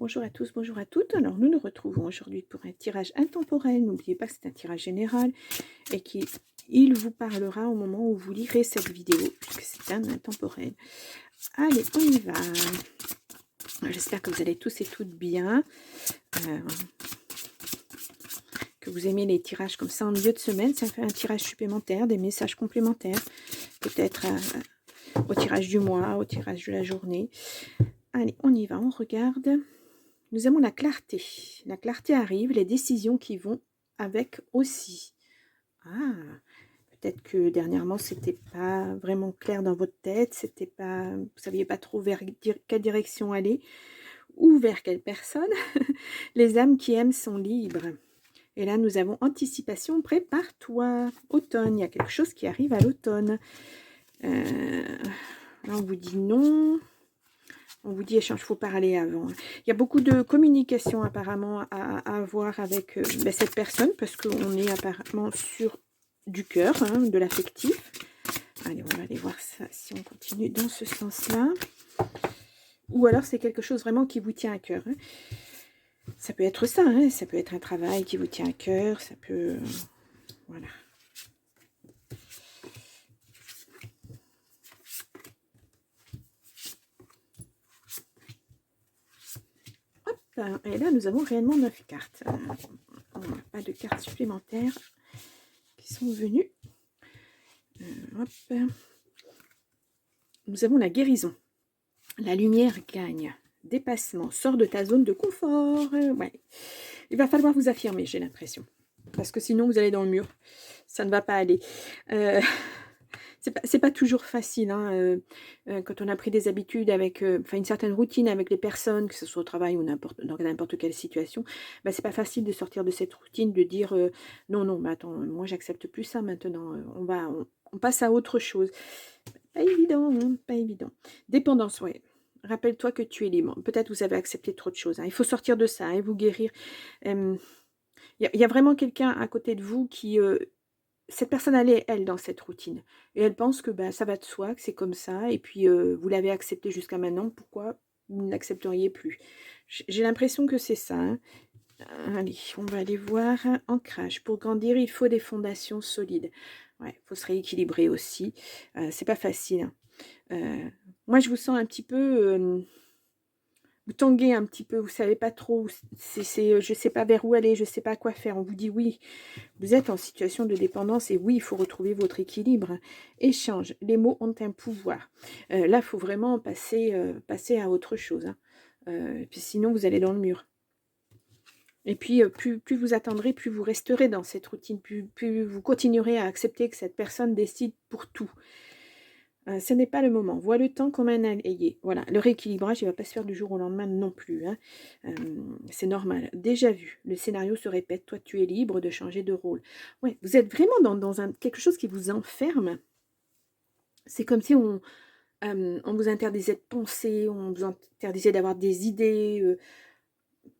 Bonjour à tous, bonjour à toutes. Alors nous nous retrouvons aujourd'hui pour un tirage intemporel. N'oubliez pas que c'est un tirage général et qu'il vous parlera au moment où vous lirez cette vidéo, puisque c'est un intemporel. Allez, on y va. J'espère que vous allez tous et toutes bien, que vous aimez les tirages comme ça en milieu de semaine. Ça fait un tirage supplémentaire, des messages complémentaires, peut-être au tirage du mois, au tirage de la journée. Allez, on y va, on regarde. Nous avons la clarté. La clarté arrive, les décisions qui vont avec aussi. Ah, peut-être que dernièrement, c'était pas vraiment clair dans votre tête, c'était pas, vous saviez pas trop vers quelle direction aller ou vers quelle personne. Les âmes qui aiment sont libres. Et là, nous avons anticipation, prépare-toi. Automne, il y a quelque chose qui arrive à l'automne. Là, on vous dit non. On vous dit échange, il faut parler avant. Il y a beaucoup de communication apparemment à avoir avec cette personne parce qu'on est apparemment sur du cœur, hein, de l'affectif. Allez, on va aller voir ça si on continue dans ce sens-là. Ou alors c'est quelque chose vraiment qui vous tient à cœur. Hein. Ça peut être ça, hein, ça peut être un travail qui vous tient à cœur, ça peut... voilà. Et là, nous avons réellement 9 cartes. On n'a pas de cartes supplémentaires qui sont venues. Hop. Nous avons la guérison. La lumière gagne. Dépassement. Sors de ta zone de confort. Ouais. Il va falloir vous affirmer, j'ai l'impression. Parce que sinon, vous allez dans le mur. Ça ne va pas aller. C'est pas toujours facile hein, quand on a pris des habitudes avec une certaine routine avec les personnes, que ce soit au travail ou dans n'importe quelle situation, c'est pas facile de sortir de cette routine, de dire non, mais attends, moi j'accepte plus ça maintenant, on passe à autre chose. Pas évident, hein, pas évident. Dépendance, ouais. Rappelle-toi que tu es libre. Peut-être vous avez accepté trop de choses. Hein. Il faut sortir de ça et vous guérir. Il y a vraiment quelqu'un à côté de vous qui... cette personne, elle est, elle, dans cette routine. Et elle pense que ça va de soi, que c'est comme ça. Et puis, vous l'avez accepté jusqu'à maintenant. Pourquoi vous ne l'accepteriez plus? J'ai l'impression que c'est ça. Hein. Allez, on va aller voir. Ancrage. Pour grandir, il faut des fondations solides. Ouais, il faut se rééquilibrer aussi. C'est pas facile. Hein. Moi, je vous sens un petit peu... vous tanguez un petit peu, vous savez pas trop, je sais pas vers où aller, je sais pas quoi faire. On vous dit oui, vous êtes en situation de dépendance et oui, il faut retrouver votre équilibre. Échange, les mots ont un pouvoir. Là, il faut vraiment passer à autre chose. Hein. Puis sinon, vous allez dans le mur. Et puis, plus vous attendrez, plus vous resterez dans cette routine, plus vous continuerez à accepter que cette personne décide pour tout. Ce n'est pas le moment. Vois le temps comme un allié. Voilà, le rééquilibrage, il ne va pas se faire du jour au lendemain non plus. Hein. C'est normal. Déjà vu, le scénario se répète. Toi, tu es libre de changer de rôle. Ouais, vous êtes vraiment dans quelque chose qui vous enferme. C'est comme si on vous interdisait de penser, on vous interdisait d'avoir des idées,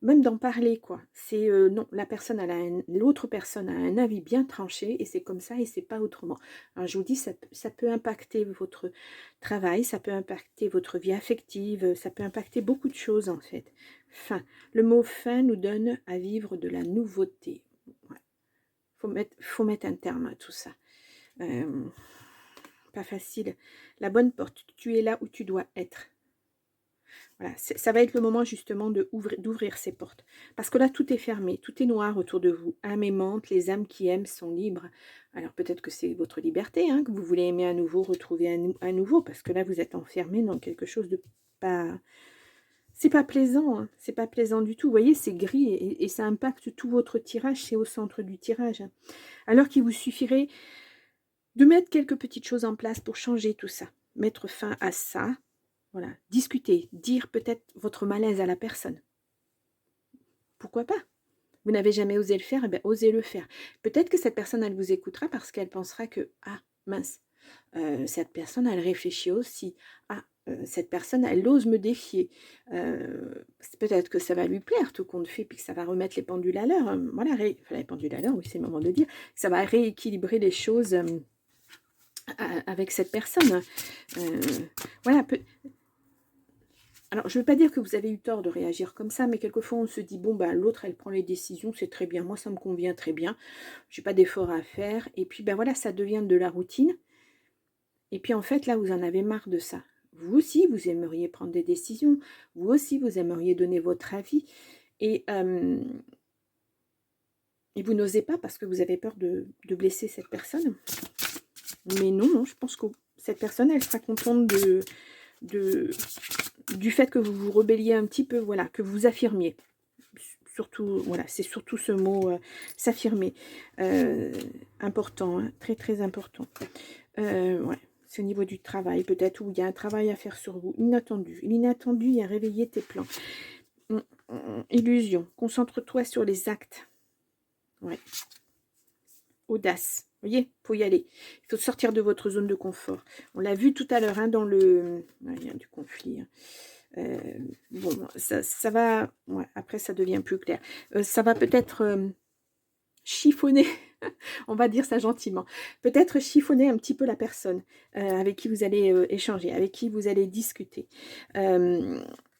même d'en parler, quoi. C'est non, l'autre personne a un avis bien tranché et c'est comme ça et c'est pas autrement. Alors je vous dis, ça peut impacter votre travail, ça peut impacter votre vie affective, ça peut impacter beaucoup de choses en fait. Fin. Le mot fin nous donne à vivre de la nouveauté. Ouais. Faut mettre un terme à tout ça. Pas facile. La bonne porte, tu es là où tu dois être. Voilà, ça va être le moment justement d'ouvrir ces portes. Parce que là, tout est fermé, tout est noir autour de vous. Âme aimante, les âmes qui aiment sont libres. Alors peut-être que c'est votre liberté, hein, que vous voulez aimer à nouveau, retrouver à nouveau, parce que là, vous êtes enfermé dans quelque chose de pas... C'est pas plaisant, hein, c'est pas plaisant du tout. Vous voyez, c'est gris et ça impacte tout votre tirage, c'est au centre du tirage. Hein. Alors qu'il vous suffirait de mettre quelques petites choses en place pour changer tout ça, mettre fin à ça. Voilà, discuter, dire peut-être votre malaise à la personne. Pourquoi pas? Vous n'avez jamais osé le faire, eh bien, osez le faire. Peut-être que cette personne, elle vous écoutera parce qu'elle pensera que, ah, mince, cette personne, elle réfléchit aussi. Ah, cette personne, elle ose me défier. Peut-être que ça va lui plaire, tout compte fait, puis que ça va remettre les pendules à l'heure. Voilà, les pendules à l'heure, oui, c'est le moment de dire. Ça va rééquilibrer les choses avec cette personne. Voilà, Alors, je ne veux pas dire que vous avez eu tort de réagir comme ça, mais quelquefois on se dit, bon, ben, l'autre, elle prend les décisions, c'est très bien, moi, ça me convient très bien, j'ai pas d'effort à faire, et puis, ben voilà, ça devient de la routine, et puis en fait, là, vous en avez marre de ça. Vous aussi, vous aimeriez prendre des décisions, vous aussi, vous aimeriez donner votre avis, et, euh, et vous n'osez pas parce que vous avez peur de blesser cette personne. Mais non, non, je pense que cette personne, elle sera contente de, du fait que vous vous rebelliez un petit peu, voilà, que vous affirmiez. Surtout, voilà, c'est surtout ce mot, s'affirmer. Important, hein, très très important. Ouais, c'est au niveau du travail, peut-être, où il y a un travail à faire sur vous. Inattendu. L'inattendu, il y a réveillé tes plans. Illusion. Concentre-toi sur les actes. Ouais. Audace. Vous voyez, il faut y aller. Il faut sortir de votre zone de confort. On l'a vu tout à l'heure, hein, dans le... il y a du conflit. Bon, ça va... Ouais, après, ça devient plus clair. Ça va peut-être chiffonner, on va dire ça gentiment, peut-être chiffonner un petit peu la personne avec qui vous allez échanger, avec qui vous allez discuter.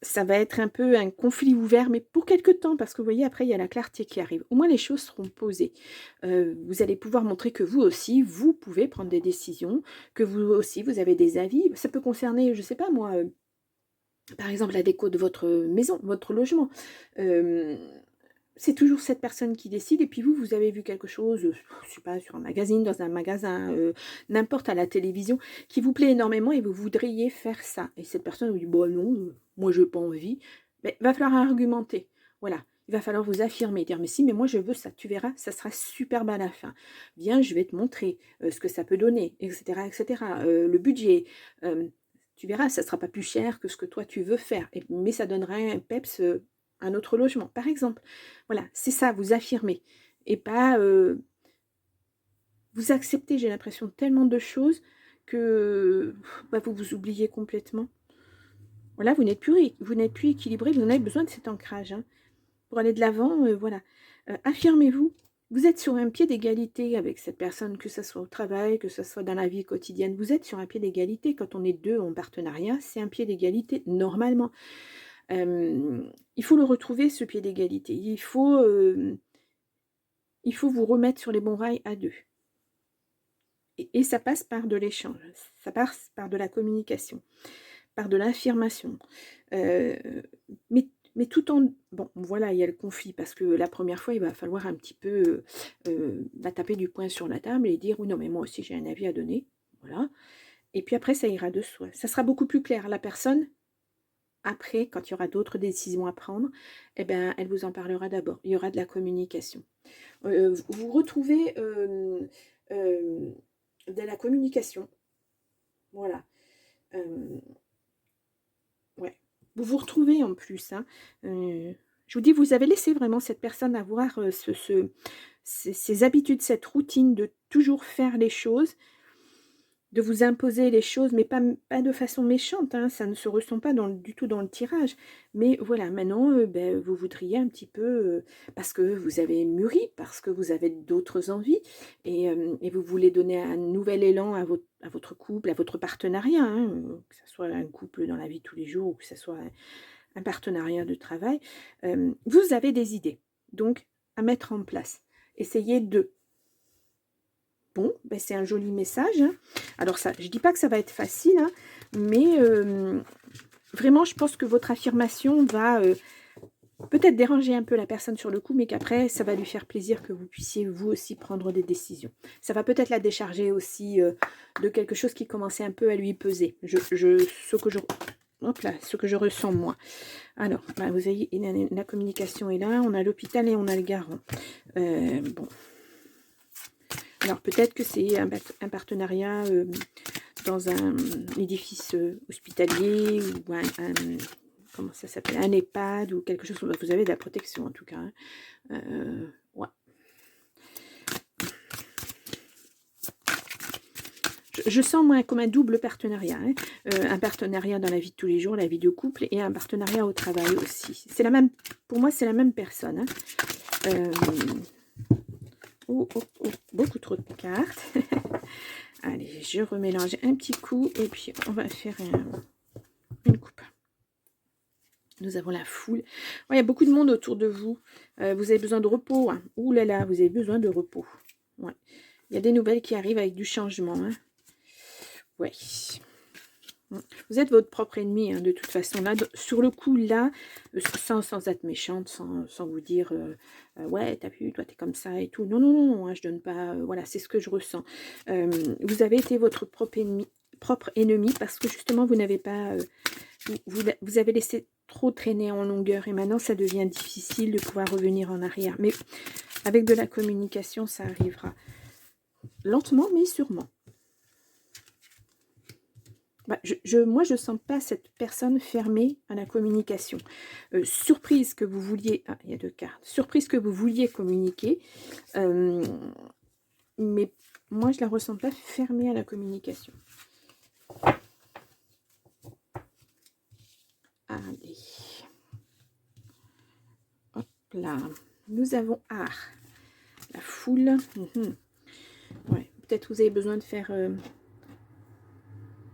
Ça va être un peu un conflit ouvert, mais pour quelque temps, parce que vous voyez, après, il y a la clarté qui arrive. Au moins, les choses seront posées. Vous allez pouvoir montrer que vous aussi, vous pouvez prendre des décisions, que vous aussi, vous avez des avis. Ça peut concerner, je ne sais pas moi, par exemple, la déco de votre maison, votre logement. C'est toujours cette personne qui décide, et puis vous, vous avez vu quelque chose, je ne sais pas, sur un magazine, dans un magasin, n'importe, à la télévision, qui vous plaît énormément, et vous voudriez faire ça. Et cette personne vous dit, bon non, moi je n'ai pas envie. Mais il va falloir argumenter. Voilà, il va falloir vous affirmer, dire, mais si, mais moi je veux ça, tu verras, ça sera superbe à la fin. Viens, je vais te montrer ce que ça peut donner, etc. etc. Le budget, tu verras, ça ne sera pas plus cher que ce que toi tu veux faire, mais ça donnera un peps, un autre logement, par exemple. Voilà, c'est ça, vous affirmez. Et pas... vous acceptez, j'ai l'impression, tellement de choses que bah, vous vous oubliez complètement. Voilà, vous n'êtes plus équilibré, vous en avez besoin de cet ancrage. Hein. Pour aller de l'avant, voilà. Affirmez-vous. Vous êtes sur un pied d'égalité avec cette personne, que ce soit au travail, que ce soit dans la vie quotidienne. Vous êtes sur un pied d'égalité. Quand on est deux en partenariat, c'est un pied d'égalité normalement. Il faut le retrouver, ce pied d'égalité. Il faut vous remettre sur les bons rails à deux. Et ça passe par de l'échange, ça passe par de la communication, par de l'affirmation. Mais tout en... Bon, voilà, il y a le conflit, parce que la première fois, il va falloir un petit peu taper du poing sur la table et dire, oui, non, mais moi aussi, j'ai un avis à donner. Voilà. Et puis après, ça ira de soi. Ça sera beaucoup plus clair. La personne, après, quand il y aura d'autres décisions à prendre, eh ben, elle vous en parlera d'abord. Il y aura de la communication. Vous retrouvez de la communication. Voilà. Ouais. Vous vous retrouvez en plus. Hein. Je vous dis, vous avez laissé vraiment cette personne avoir ces habitudes, cette routine de toujours faire les choses, de vous imposer les choses, mais pas de façon méchante, hein, ça ne se ressent pas du tout dans le tirage. Mais voilà, maintenant, ben, vous voudriez un petit peu, parce que vous avez mûri, parce que vous avez d'autres envies, et vous voulez donner un nouvel élan à votre couple, à votre partenariat, hein, que ce soit un couple dans la vie de tous les jours, ou que ce soit un partenariat de travail. Vous avez des idées, donc, à mettre en place. Essayez de... Bon, ben c'est un joli message. Hein. Alors ça, je ne dis pas que ça va être facile, hein, mais vraiment, je pense que votre affirmation va peut-être déranger un peu la personne sur le coup, mais qu'après, ça va lui faire plaisir que vous puissiez vous aussi prendre des décisions. Ça va peut-être la décharger aussi de quelque chose qui commençait un peu à lui peser. Ce que je ressens moi. Alors, ben, vous voyez, la communication est là, on a l'hôpital et on a le garant. Bon. Alors peut-être que c'est un partenariat dans un édifice hospitalier ou comment ça s'appelle, un EHPAD ou quelque chose. Vous avez de la protection en tout cas. Hein. Ouais. Je sens moi comme un double partenariat. Hein. Un partenariat dans la vie de tous les jours, la vie de couple, et un partenariat au travail aussi. C'est la même, pour moi c'est la même personne. Hein. Beaucoup trop de cartes. Allez, je remélange un petit coup et puis on va faire une coupe. Nous avons la foule. Ouais, il y a beaucoup de monde autour de vous. Vous avez besoin de repos. Hein. Ouh là là, vous avez besoin de repos. Ouais. Il y a des nouvelles qui arrivent avec du changement. Hein. Ouais. Vous êtes votre propre ennemi, hein, de toute façon. Là, sur le coup, là, sans être méchante, sans vous dire ouais, t'as vu, toi, t'es comme ça et tout. Non, non, non, hein, je donne pas... voilà, c'est ce que je ressens. Vous avez été votre propre ennemi parce que justement, vous n'avez pas... vous avez laissé trop traîner en longueur et maintenant, ça devient difficile de pouvoir revenir en arrière. Mais avec de la communication, ça arrivera. Lentement, mais sûrement. Bah, moi, je ne sens pas cette personne fermée à la communication. Surprise que vous vouliez... Ah, il y a 2 cartes. Surprise que vous vouliez communiquer. Mais moi, je ne la ressens pas fermée à la communication. Allez. Hop là. Nous avons la foule. Ouais, peut-être vous avez besoin de faire...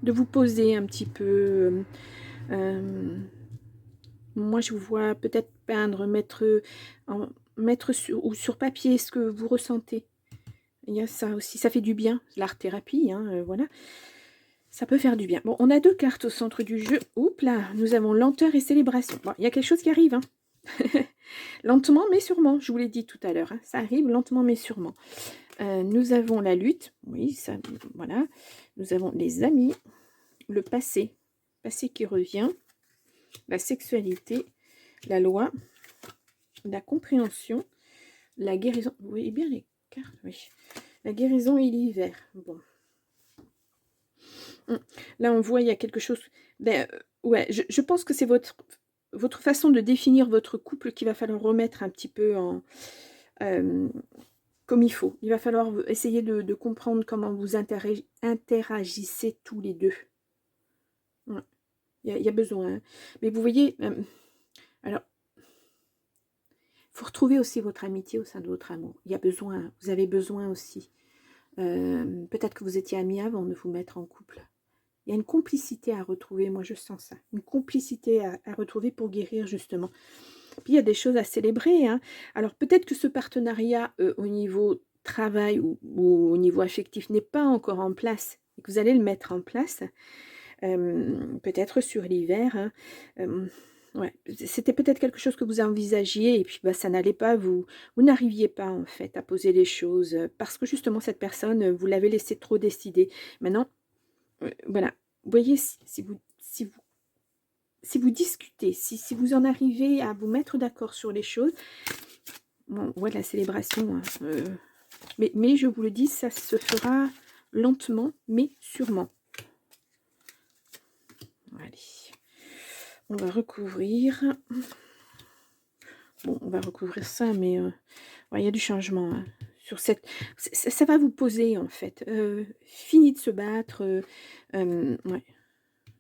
de vous poser un petit peu. Moi, je vous vois peut-être peindre, mettre sur papier ce que vous ressentez. Il y a ça aussi, ça fait du bien, l'art-thérapie, hein, voilà. Ça peut faire du bien. Bon, on a 2 cartes au centre du jeu. Oups là, nous avons lenteur et célébration. Bon, il y a quelque chose qui arrive, hein. Lentement mais sûrement, je vous l'ai dit tout à l'heure. Hein. Ça arrive lentement mais sûrement. Nous avons la lutte, oui, ça, voilà. Nous avons les amis, le passé qui revient, la sexualité, la loi, la compréhension, la guérison. Vous voyez bien les cartes, oui. La guérison et l'hiver. Bon. Là, on voit, il y a quelque chose... Ben, ouais, je pense que c'est votre façon de définir votre couple qu'il va falloir remettre un petit peu en... comme il faut. Il va falloir essayer de comprendre comment vous interagissez tous les deux. Ouais. Il y a besoin. Hein. Mais vous voyez... alors, il faut retrouver aussi votre amitié au sein de votre amour. Il y a besoin, vous avez besoin aussi. Peut-être que vous étiez amis avant de vous mettre en couple. Il y a une complicité à retrouver, moi je sens ça. Une complicité à retrouver pour guérir justement. Puis il y a des choses à célébrer. Hein. Alors peut-être que ce partenariat au niveau travail ou au niveau affectif n'est pas encore en place et que vous allez le mettre en place. Peut-être sur l'hiver. Hein. Ouais. C'était peut-être quelque chose que vous envisagiez et puis bah, ça n'allait pas, vous n'arriviez pas en fait à poser les choses parce que justement cette personne, vous l'avez laissé trop décider. Maintenant, voilà, vous voyez, si vous discutez, si vous en arrivez à vous mettre d'accord sur les choses, bon, ouais, la célébration, hein, mais je vous le dis, ça se fera lentement, mais sûrement. Allez, on va recouvrir. Bon, on va recouvrir ça, mais ouais, il y a du changement. Hein, sur cette, ça va vous poser, en fait. Fini de se battre. Ouais.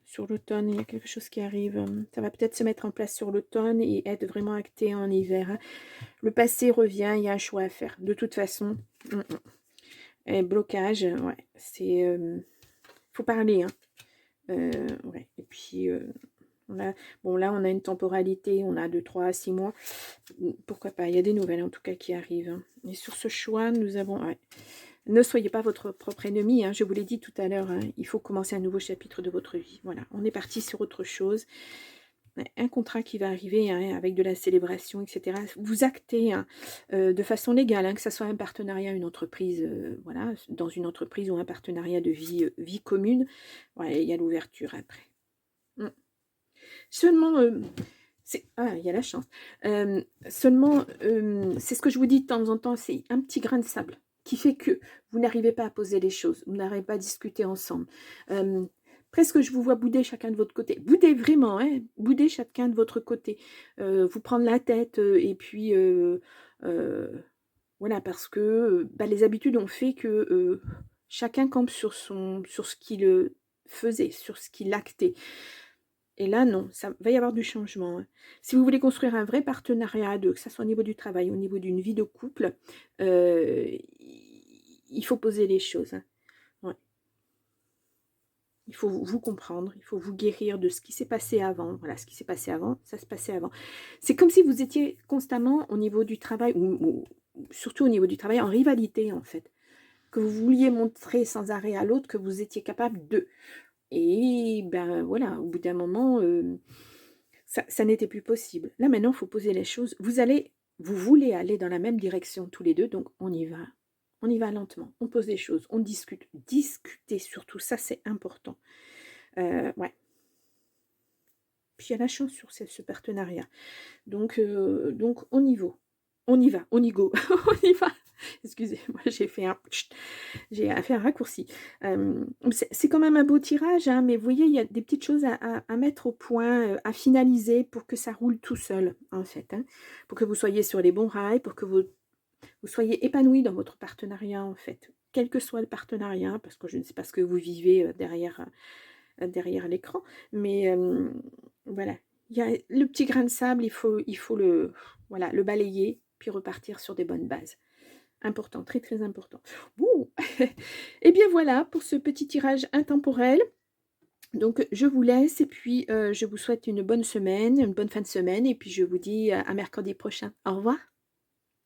Sur l'automne, il y a quelque chose qui arrive. Ça va peut-être se mettre en place sur l'automne et être vraiment acté en hiver. Hein. Le passé revient, il y a un choix à faire. De toute façon, et blocage, ouais, c'est... faut parler. Hein. Ouais. Et puis, bon, là, on a une temporalité, on a de 3 à 6 mois. Pourquoi pas, il y a des nouvelles en tout cas qui arrivent. Hein. Et sur ce choix, nous avons... Ouais. Ne soyez pas votre propre ennemi, hein, je vous l'ai dit tout à l'heure, hein, il faut commencer un nouveau chapitre de votre vie. Voilà, on est parti sur autre chose. Un contrat qui va arriver hein, avec de la célébration, etc. Vous actez hein, de façon légale, hein, que ce soit un partenariat, une entreprise, voilà, dans une entreprise ou un partenariat de vie commune. Voilà, il y a l'ouverture après. Seulement... il y a la chance. Seulement, c'est ce que je vous dis de temps en temps, c'est un petit grain de sable qui fait que vous n'arrivez pas à poser les choses, vous n'arrivez pas à discuter ensemble. Presque je vous vois bouder chacun de votre côté. Bouder vraiment, hein, bouder chacun de votre côté. Vous prendre la tête et puis voilà, parce que les habitudes ont fait que chacun campe sur ce qu'il faisait, sur ce qu'il actait. Et là, non, ça va y avoir du changement. Hein. Si vous voulez construire un vrai partenariat à deux, que ce soit au niveau du travail, au niveau d'une vie de couple, il faut poser les choses. Hein. Ouais. Il faut vous comprendre, il faut vous guérir de ce qui s'est passé avant. Voilà, ce qui s'est passé avant, ça se passait avant. C'est comme si vous étiez constamment au niveau du travail, ou surtout au niveau du travail, en rivalité en fait. Que vous vouliez montrer sans arrêt à l'autre que vous étiez capable de. Et ben voilà, au bout d'un moment, ça n'était plus possible. Là maintenant, il faut poser les choses. Vous voulez aller dans la même direction tous les deux, donc on y va. On y va lentement, on pose les choses, on discute. Discuter surtout, ça c'est important. Ouais. Puis il y a la chance sur ce partenariat. Donc on y va. On y va, on y go, on y va. Excusez-moi, j'ai fait un raccourci. C'est quand même un beau tirage, hein, mais vous voyez, il y a des petites choses à mettre au point, à finaliser pour que ça roule tout seul, en fait, hein. Pour que vous soyez sur les bons rails, pour que vous soyez épanoui dans votre partenariat, en fait. Quel que soit le partenariat, parce que je ne sais pas ce que vous vivez derrière l'écran, mais voilà. Il y a le petit grain de sable, il faut voilà, le balayer, puis repartir sur des bonnes bases. Important, très, très important. Bon, et bien voilà pour ce petit tirage intemporel. Donc je vous laisse et puis, je vous souhaite une bonne semaine, une bonne fin de semaine et puis je vous dis, à mercredi prochain. Au revoir.